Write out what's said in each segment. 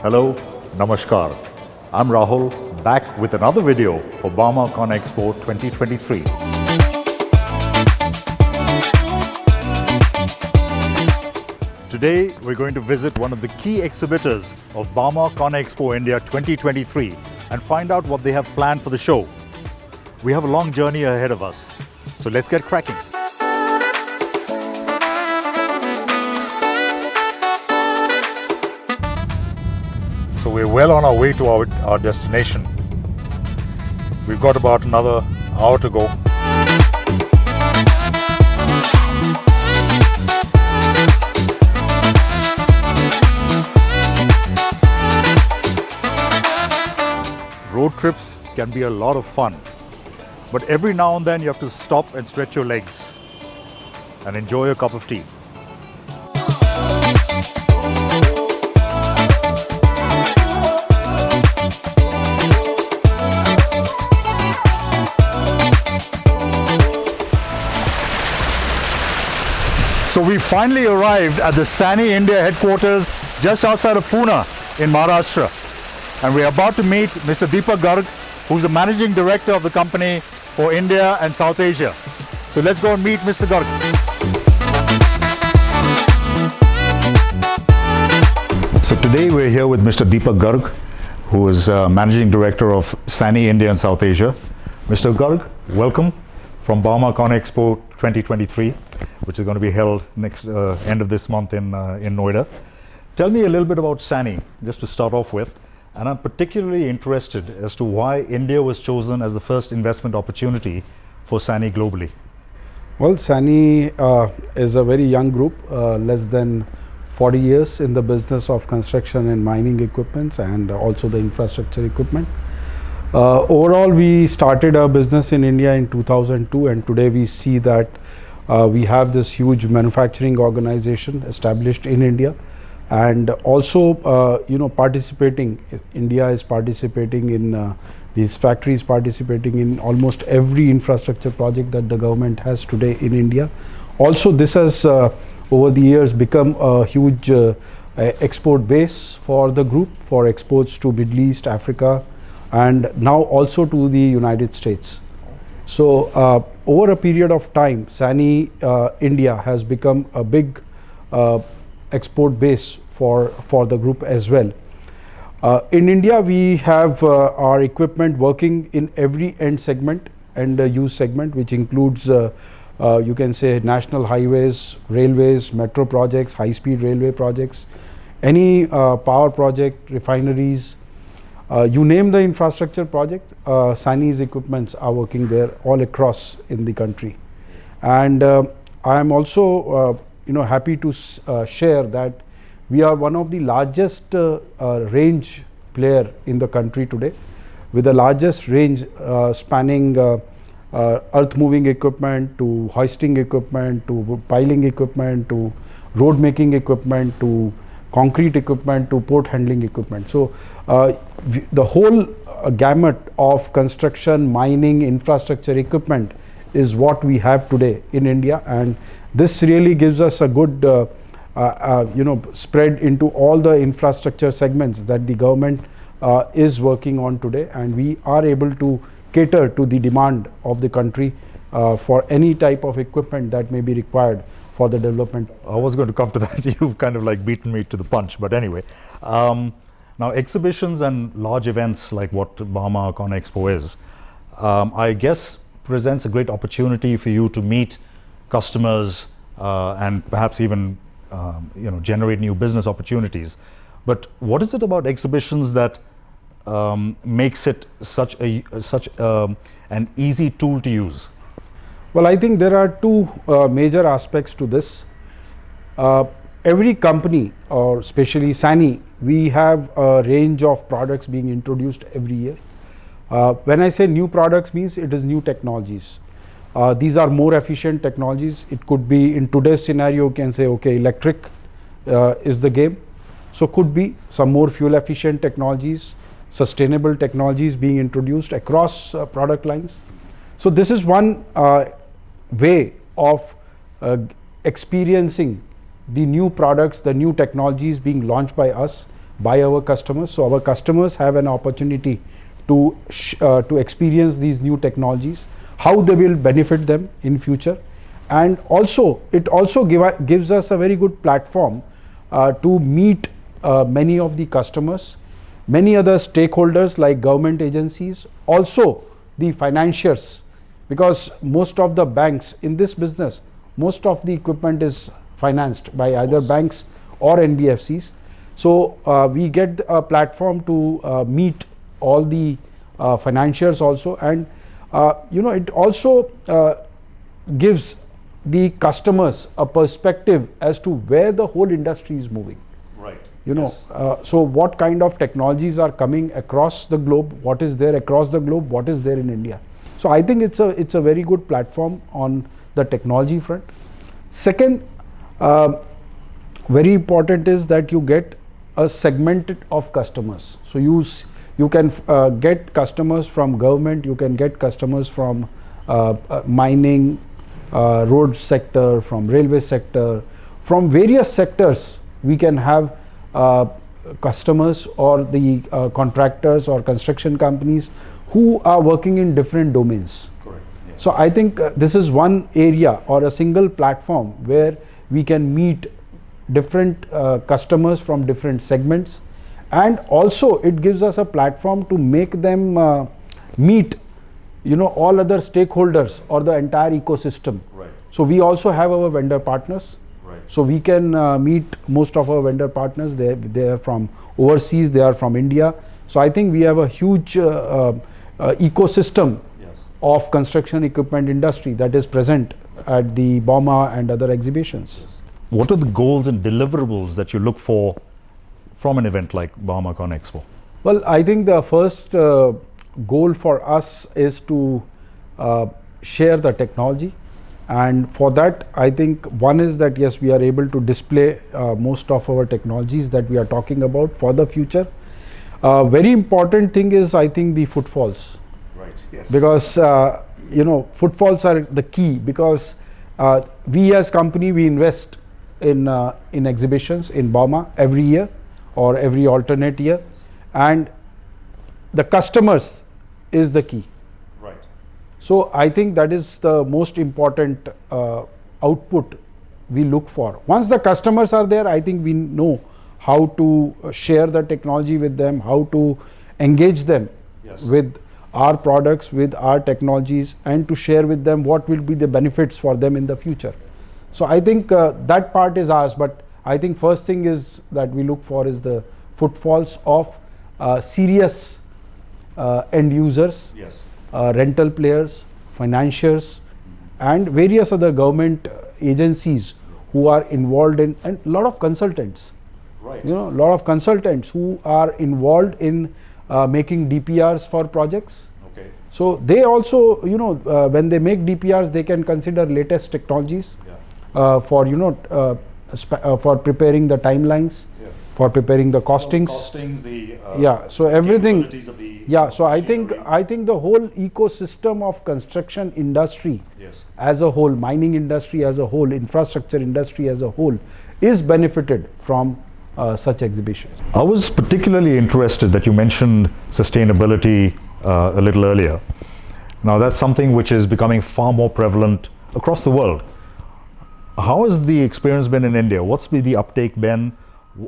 Hello, Namaskar. I'm Rahul, back with another video for bauma CONEXPO 2023. Today, we're going to visit one of the key exhibitors of bauma CONEXPO India 2023 and find out what they have planned for the show. We have a long journey ahead of us, so let's get cracking. So we're well on our way to our destination. We've got about another hour to go. Road trips can be a lot of fun, but every now and then you have to stop and stretch your legs and enjoy a cup of tea. So we finally arrived at the Sany India headquarters just outside of Pune in Maharashtra. And we're about to meet Mr. Deepak Garg, who's the Managing Director of the company for India and South Asia. So let's go and meet Mr. Garg. So today we're here with Mr. Deepak Garg, who is Managing Director of Sany India and South Asia. Mr. Garg, welcome from bauma CONEXPO 2023, which is going to be held next end of this month in Noida. Tell me a little bit about Sany, just to start off with. And I'm particularly interested as to why India was chosen as the first investment opportunity for Sany globally. Well, Sany is a very young group, less than 40 years in the business of construction and mining equipments and also the infrastructure equipment. Overall, we started our business in India in 2002, and today we see that we have this huge manufacturing organization established in India. And also, participating, India is participating in these factories, participating in almost every infrastructure project that the government has today in India. Also, this has over the years become a huge export base for the group, for exports to Middle East, Africa, and now also to the United States. So over a period of time, Sany India has become a big export base for the group as well. In India, we have our equipment working in every end segment and use segment, which includes you can say national highways, railways, metro projects, high-speed railway projects, any power project, refineries, you name the infrastructure project, Sany's equipments are working there all across in the country. And I am also happy to share that we are one of the largest range player in the country today, with the largest range spanning earth moving equipment to hoisting equipment to piling equipment to road making equipment to concrete equipment to port handling equipment. So the whole gamut of construction, mining, infrastructure equipment is what we have today in India, and this really gives us a good spread into all the infrastructure segments that the government is working on today, and we are able to cater to the demand of the country for any type of equipment that may be required for the development. I was going to come to that. You've kind of like beaten me to the punch, but anyway. Now, exhibitions and large events like what bauma CONEXPO is, I guess presents a great opportunity for you to meet customers and perhaps even generate new business opportunities. But what is it about exhibitions that makes it such an easy tool to use? Well, I think there are two major aspects to this. Every company, or especially Sany, we have a range of products being introduced every year. When I say new products, means it is new technologies. These are more efficient technologies. It could be, in today's scenario, you can say, okay, electric is the game. So could be some more fuel efficient technologies, sustainable technologies being introduced across product lines. So this is one way of experiencing the new products, the new technologies being launched by us by our customers. So our customers have an opportunity to experience these new technologies, how they will benefit them in future, and also it also gives us a very good platform to meet many of the customers, many other stakeholders like government agencies, also the financiers, because most of the banks in this business, most of the equipment is financed by either banks or NBFCs. So we get a platform to meet all the financiers also, and it also gives the customers a perspective as to where the whole industry is moving. Right. So what kind of technologies are coming across the globe, what is there across the globe, what is there in India. So I think it's a very good platform on the technology front. Second, very important is that you get a segment of customers. So you can get customers from government, you can get customers from mining, road sector, from railway sector, from various sectors. We can have customers or the contractors or construction companies who are working in different domains. Correct. Yes. So I think this is one area or a single platform where we can meet different customers from different segments, and also it gives us a platform to make them meet all other stakeholders or the entire ecosystem. Right. So we also have our vendor partners. Right. So we can meet most of our vendor partners. They are from overseas, they are from India. So I think we have a huge ecosystem of construction equipment industry that is present at the bauma and other exhibitions. What are the goals and deliverables that you look for from an event like bauma CONEXPO? Well, I think the first goal for us is to share the technology, and for that I think one is that yes, we are able to display most of our technologies that we are talking about for the future. Very important thing is I think the footfalls. Right. Yes. Because footfalls are the key, because we as company, we invest in exhibitions in bauma every year or every alternate year, and the customers is the key. Right. So I think that is the most important output we look for. Once the customers are there, I think we know how to share the technology with them, how to engage them with our products, with our technologies, and to share with them what will be the benefits for them in the future. So I think that part is ours, but I think first thing is that we look for is the footfalls of serious end users, rental players, financiers, and various other government agencies who are involved in, and a lot of consultants. Right. A lot of consultants who are involved in making DPRs for projects. Okay. So they also, when they make DPRs, they can consider latest technologies for preparing the timelines, for preparing the costings. So everything. So I think the whole ecosystem of construction industry as a whole, mining industry as a whole, infrastructure industry as a whole, is benefited from such exhibitions. I was particularly interested that you mentioned sustainability a little earlier. Now that's something which is becoming far more prevalent across the world. How has the experience been in India? What's been the uptake been?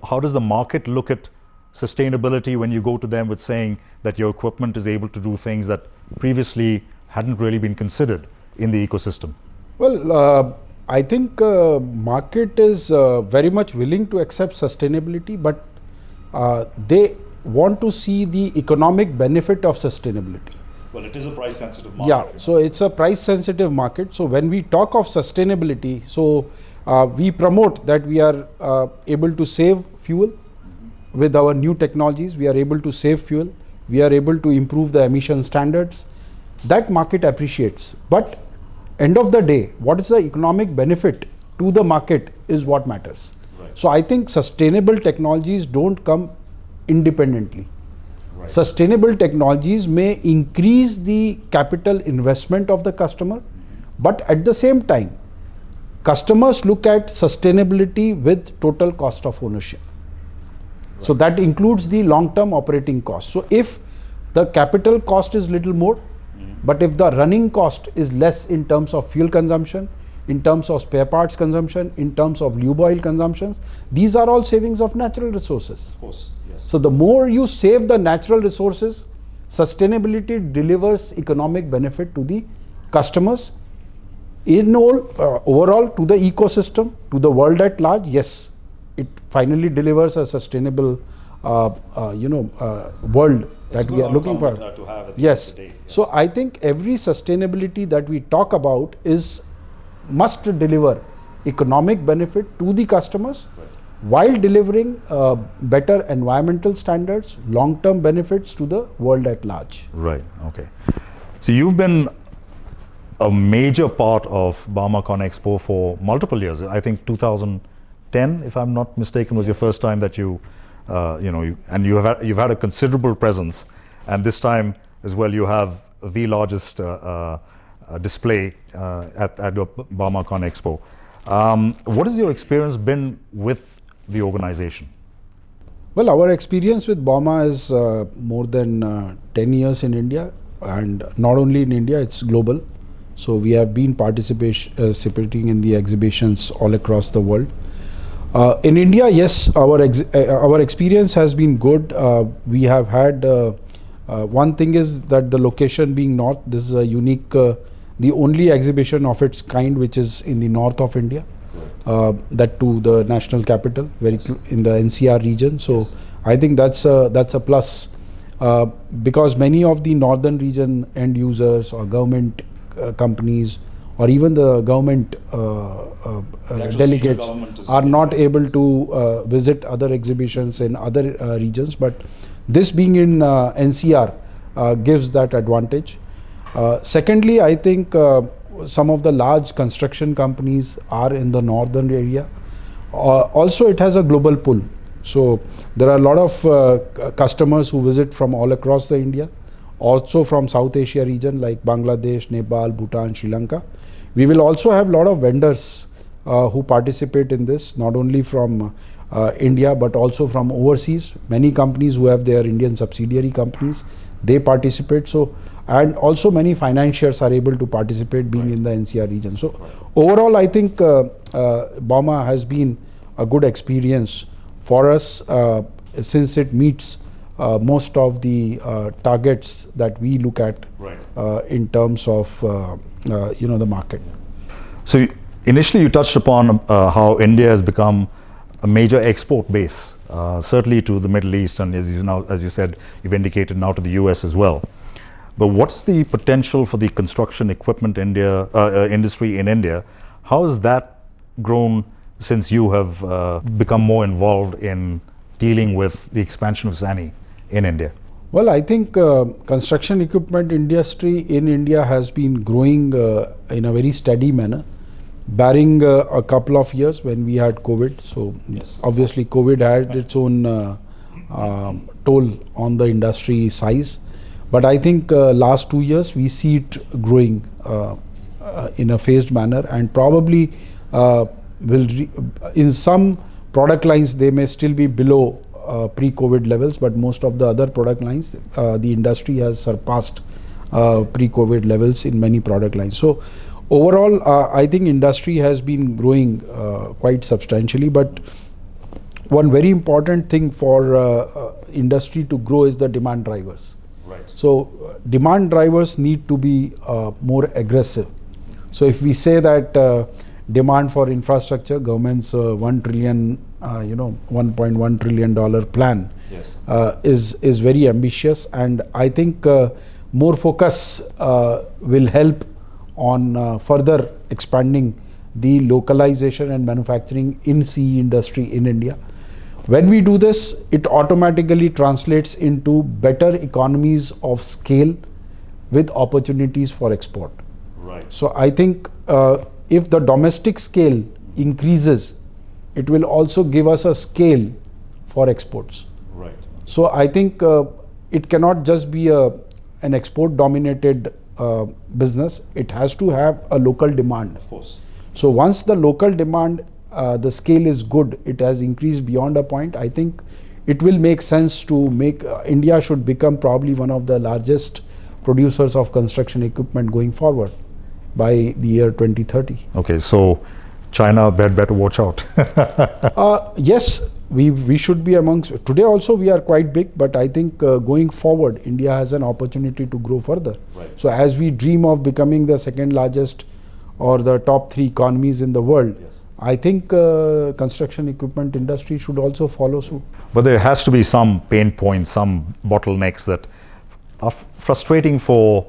How does the market look at sustainability when you go to them with saying that your equipment is able to do things that previously hadn't really been considered in the ecosystem? Well, I think market is very much willing to accept sustainability, but they want to see the economic benefit of sustainability. Well, it is a price sensitive market. So it's a price sensitive market. So when we talk of sustainability, so we promote that we are able to save fuel with our new technologies. We are able to save fuel. We are able to improve the emission standards. That market appreciates. But end of the day, what is the economic benefit to the market is what matters. Right. So I think sustainable technologies don't come independently. Right. Sustainable technologies may increase the capital investment of the customer, but at the same time, customers look at sustainability with total cost of ownership. So that includes the long-term operating cost. So if the capital cost is little more, but if the running cost is less in terms of fuel consumption, in terms of spare parts consumption, in terms of lube oil consumptions, these are all savings of natural resources. Of course, yes. So the more you save the natural resources, sustainability delivers economic benefit to the customers, in all, overall to the ecosystem, to the world at large. Yes, it finally delivers a sustainable world that we are looking for. To have at the Yes. end of the day. So I think every sustainability that we talk about must deliver economic benefit to the customers, while delivering better environmental standards, long-term benefits to the world at large. Right, okay. So you've been a major part of bauma CONEXPO for multiple years. I think 2010, if I'm not mistaken, was your first time that you've had a considerable presence, and this time as well you have the largest display at your bauma CONEXPO. What has your experience been with the organization? Well, our experience with bauma is more than 10 years in India, and not only in India, it's global. So we have been participating in the exhibitions all across the world. In India, yes, our experience has been good. We have had one thing is that the location being north, this is a unique, the only exhibition of its kind which is in the north of India. That to the national capital, in the NCR region. So I think that's a plus, because many of the northern region end users or government companies or even the government delegates are not able to visit other exhibitions in other regions, but this being in NCR gives that advantage. Secondly, I think some of the large construction companies are in the northern area. Also, it has a global pull. So there are a lot of customers who visit from all across the India, also from South Asia region like Bangladesh, Nepal, Bhutan, Sri Lanka. We will also have a lot of vendors who participate in this, not only from India but also from overseas. Many companies who have their Indian subsidiary companies, they participate. So, and also many financiers are able to participate being in the NCR region. So overall, I think bauma has been a good experience for us since it meets most of the targets that we look at in terms of the market. So initially you touched upon how India has become a major export base, certainly to the Middle East, and as you said, you've indicated now to the US as well. But what's the potential for the construction equipment industry in India? How has that grown since you have become more involved in dealing with the expansion of Sany in India? Well, I think construction equipment industry in India has been growing in a very steady manner, barring a couple of years when we had COVID. So yes, obviously COVID had its own toll on the industry size. But I think last 2 years we see it growing in a phased manner, and probably in some product lines they may still be below pre-COVID levels, but most of the other product lines, the industry has surpassed pre-COVID levels in many product lines. So overall, I think industry has been growing quite substantially, but one very important thing for industry to grow is the demand drivers. Right. So demand drivers need to be more aggressive. So if we say that demand for infrastructure, government's $1 trillion, $1.1 trillion plan is very ambitious, and I think more focus will help on further expanding the localization and manufacturing in CE industry in India. When we do this, it automatically translates into better economies of scale with opportunities for export. Right. So I think if the domestic scale increases, it will also give us a scale for exports. Right. So I think it cannot just be an export dominated business. It has to have a local demand. Of course. So once the local demand, the scale is good, it has increased beyond a point, I think it will make sense to make India should become probably one of the largest producers of construction equipment going forward by the year 2030. Okay, so China better watch out. Yes, we should be amongst. Today also we are quite big, but I think going forward, India has an opportunity to grow further. Right. So as we dream of becoming the second largest or the top 3 economies in the world, Yes. I think construction equipment industry should also follow suit. But there has to be some pain points, some bottlenecks that are frustrating for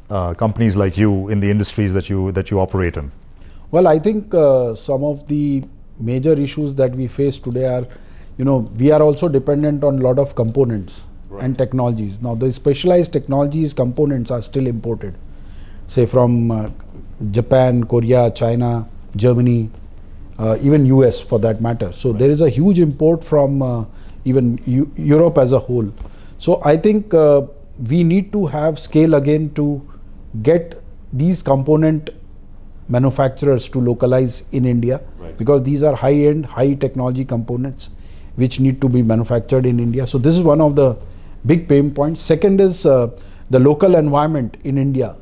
companies like you in the industries that you operate in. Well, I think some of the major issues that we face today are, we are also dependent on a lot of components and technologies. Now, the specialized technologies components are still imported, say from Japan, Korea, China, Germany, even US for that matter. So there is a huge import from even Europe as a whole. So I think we need to have scale again to get these component manufacturers to localize in India, because these are high-end, high technology components which need to be manufactured in India. So this is one of the big pain points. Second is the local environment in India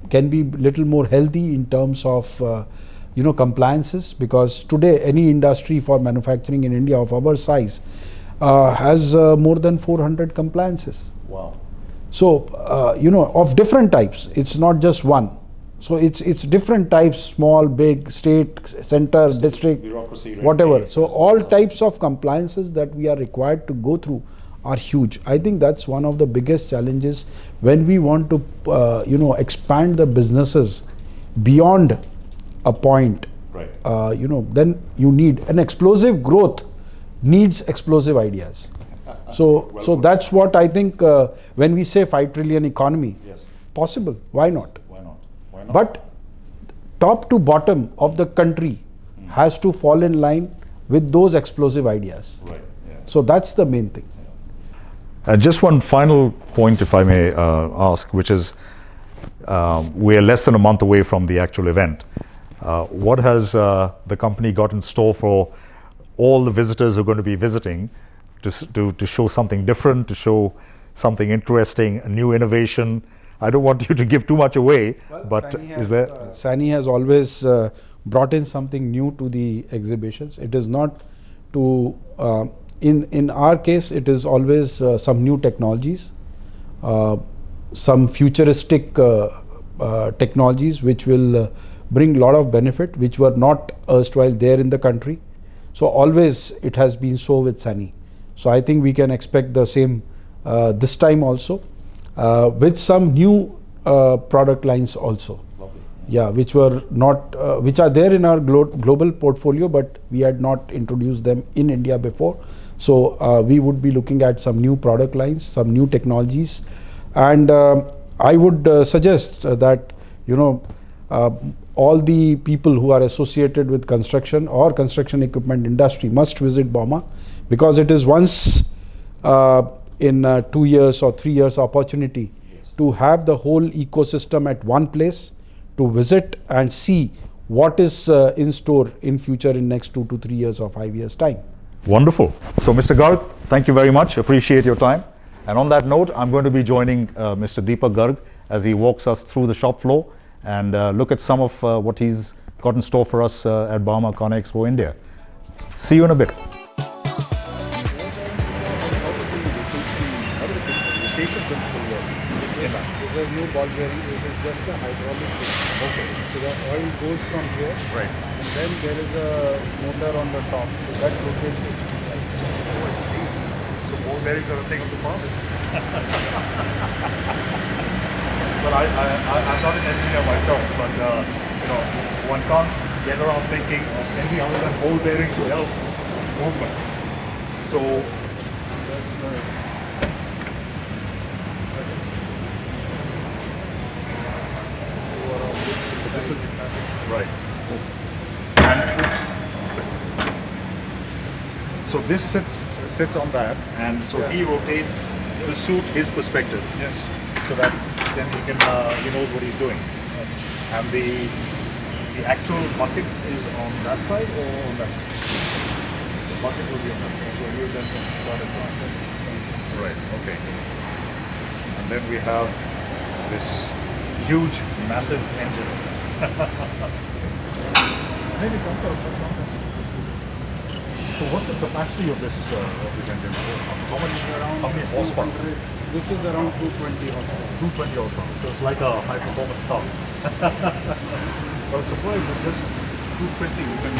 can be little more healthy in terms of compliances, because today any industry for manufacturing in India of our size has more than 400 compliances. Wow. So of different types. It's not just one. So it's different types, small, big, state, center, district, bureaucracy, whatever. So all types of compliances that we are required to go through are huge. I think that's one of the biggest challenges when we want to expand the businesses beyond a point. Right. Then you need an explosive growth needs explosive ideas. So that's what I think when we say 5 trillion economy, Yes. possible. Why not? Why not? Why not? But top to bottom of the country has to fall in line with those explosive ideas. Right. Yeah. So that's the main thing. Just one final point, if I may ask, which is we're less than a month away from the actual event. What has the company got in store for all the visitors who are going to be visiting to show something different, to show something interesting, a new innovation? I don't want you to give too much away, but is there? Sany has always brought in something new to the exhibitions. It is not to, in our case, it is always some new technologies, some futuristic technologies which will bring a lot of benefit, which were not erstwhile there in the country. So always it has been so with Sany. So I think we can expect the same this time also, with some new product lines also. Lovely. Yeah, which were not, which are there in our global portfolio, but we had not introduced them in India before. So we would be looking at some new product lines, some new technologies, and I would suggest that all the people who are associated with construction or construction equipment industry must visit bauma, because it is once in 2 years or 3 years opportunity to have the whole ecosystem at one place, to visit and see what is in store in future in next 2 to 3 years or 5 years time. Wonderful. So, Mr. Garg, thank you very much. Appreciate your time. And on that note, I'm going to be joining Mr. Deepak Garg as he walks us through the shop floor and look at some of what he's got in store for us at bauma CONEXPO India. See you in a bit. There's no ball bearing, it is just a hydraulic thing. Okay. So the oil goes from here, Right. and then there is a motor on the top, so that rotates it inside. Oh, I see. So ball bearings are a thing of the past? Well, I'm not an engineer myself, but one can't get around thinking of anything other than ball bearings to help movement. So That's the this is right. And so this sits on that, and so he rotates to suit his perspective. Yes. So that then he knows what he's doing. And the actual bucket is on that side or on that side? bucket will be on that side. So you then start it process. Right, okay. And then we have this huge, massive engine. Maybe come to. So what's the capacity of this engine? How many horsepower? This is around 220 horsepower. 220 horsepower. So it's like a high performance car. But I'm surprised with just 220 you can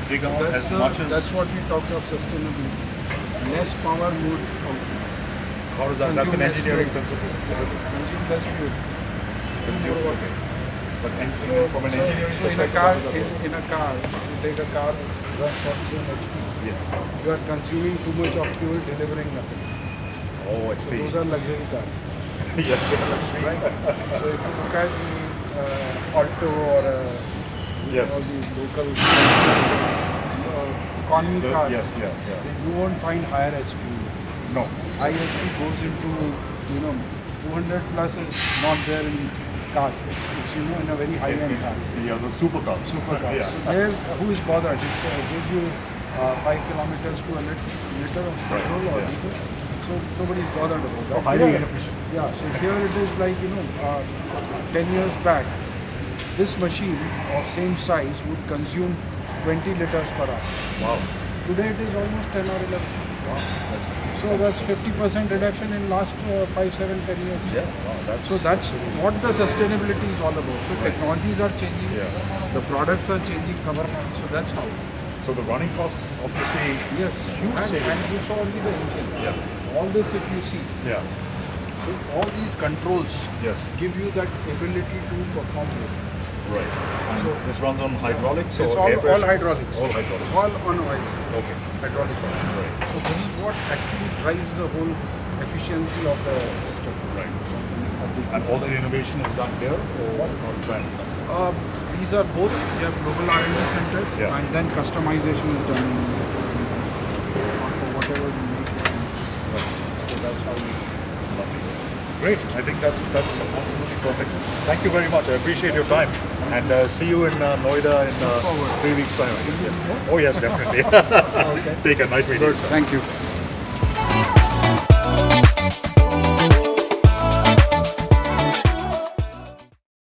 dig out as much as. That's what we talk of sustainability. Less power, more output. How does that? That's an engineering principle. Is it? Consume less fuel. Consume, okay. But from an engineering so perspective, in a car, if you take a car runs on same HP, yes. you are consuming too much of fuel, delivering nothing. Oh, I see. Those are luxury cars. Yes, they are luxury. Right? So if you look at Alto or Yes. all these local economy cars, Yes, yeah. you won't find higher HP. No. High HP goes into 200 plus is not there in cars. It's in a very high end car. Yeah, the supercars. Supercars. Yeah. So there, who is bothered? It gives you 5 kilometers to a liter of petrol or diesel. So nobody is bothered about that. So highly inefficient. Yeah. So here it is like 10 years back, this machine of same size would consume 20 liters per hour. Wow. Today it is almost 10 or 11. Wow. So that's 50% reduction in last 5, 7, 10 years. Yeah. Wow, So that's what the sustainability is all about. So technologies are changing, the products are changing, governance. So that's how. So the running costs obviously. Yes, huge savings. and you saw only the engine. Yeah. All this if you see. Yeah. So all these controls Yes. give you that ability to perform well. Right. And So this runs on hydraulics it's or air all pressure? hydraulics. All hydraulics. All on hydraulics. Okay. Hydraulic power. Right. So this is what actually drives the whole efficiency of the system. Right. And all the innovation is done here or China? These are both. We have global R&D centers, and then customization is done for whatever we make. So that's how we. Great. I think that's absolutely perfect. Thank you very much. I appreciate your time. And see you in Noida in 3 weeks' time. I guess. Oh yes, definitely. Take care. Nice meeting you. Thank you.